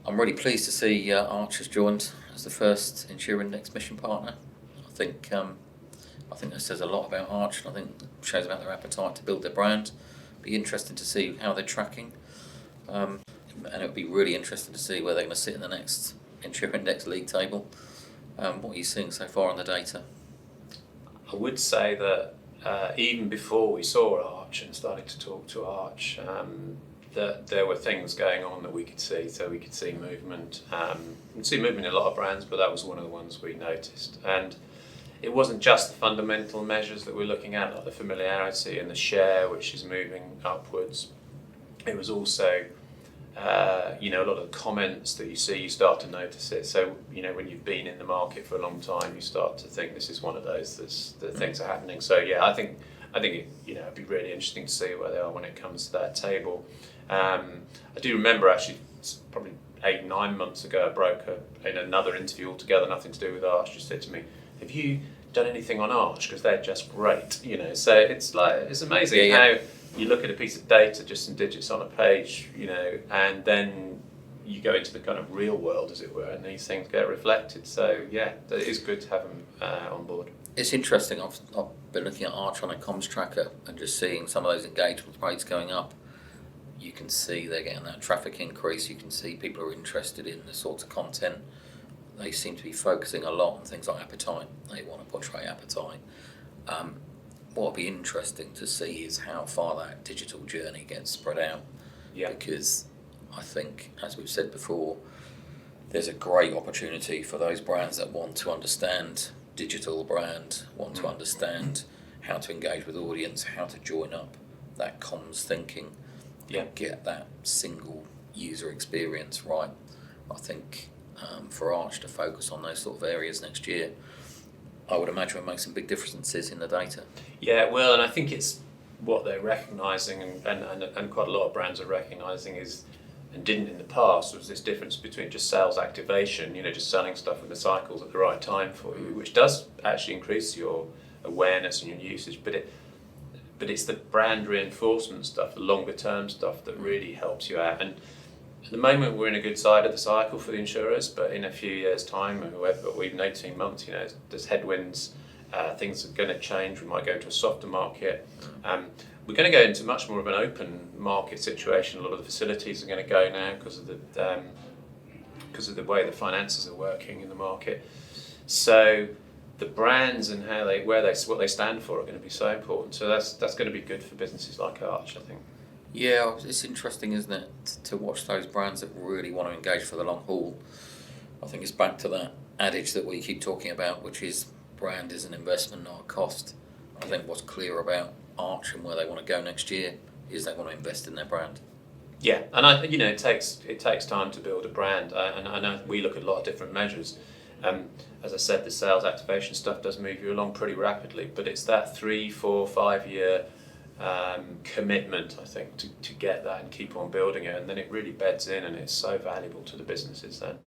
I'm really pleased to see Arch has joined as the first Insurindex mission partner. I think I think that says a lot about Arch, and I think it shows about their appetite to build their brand. Be interesting to see how they're tracking, and it would be really interesting to see where they're going to sit in the next Insurindex league table. What are you seeing so far on the data? I would say that even before we saw Arch and started to talk to Arch, that there were things going on that we could see. So we could see movement. We could see movement in a lot of brands, but that was one of the ones we noticed. And it wasn't just the fundamental measures that we're looking at, like the familiarity and the share, which is moving upwards. It was also a lot of the comments that you see, you start to notice it. So, when you've been in the market for a long time, you start to think this is one of those that things are happening. So, yeah, I think it'd be really interesting to see where they are when it comes to that table. I do remember actually, probably 8-9 months ago, a broker in another interview altogether, nothing to do with Arch, just said to me, "Have you done anything on Arch? Because they're just great." So it's amazing how you look at a piece of data, just some digits on a page, and then you go into the kind of real world, as it were, and these things get reflected. So yeah, it is good to have them on board. It's interesting. I've been looking at Arch on a comms tracker and just seeing some of those engagement rates going up. You can see they're getting that traffic increase. You can see people are interested in the sorts of content. They seem to be focusing a lot on things like appetite. They want to portray appetite. What will be interesting to see is how far that digital journey gets spread out. Yeah. Because I think, as we've said before, there's a great opportunity for those brands that want to understand digital brand, want to understand how to engage with audience, how to join up that comms thinking, and get that single user experience right. I think for Arch to focus on those sort of areas next year, I would imagine will make some big differences in the data. Yeah, it will, and I think it's what they're recognising, and quite a lot of brands are recognising is, and didn't in the past, was this difference between just sales activation, just selling stuff in the cycles at the right time for you, which does actually increase your awareness and your usage, but it's the brand reinforcement stuff, the longer term stuff that really helps you out. And at the moment we're in a good side of the cycle for the insurers, but in a few years' time, or even 18 months, there's headwinds, things are going to change, we might go into a softer market. We're going to go into much more of an open market situation. A lot of the facilities are going to go now because of the way the finances are working in the market. So the brands and what they stand for are going to be so important. So that's going to be good for businesses like Arch, I think. Yeah, it's interesting, isn't it, to watch those brands that really want to engage for the long haul. I think it's back to that adage that we keep talking about, which is brand is an investment, not a cost. I think what's clear about Arch and where they want to go next year is they want to invest in their brand. Yeah, and it takes time to build a brand, and I know we look at a lot of different measures. As I said, the sales activation stuff does move you along pretty rapidly, but it's that 3, 4, 5 year commitment, I think, to get that and keep on building it, and then it really beds in, and it's so valuable to the businesses then.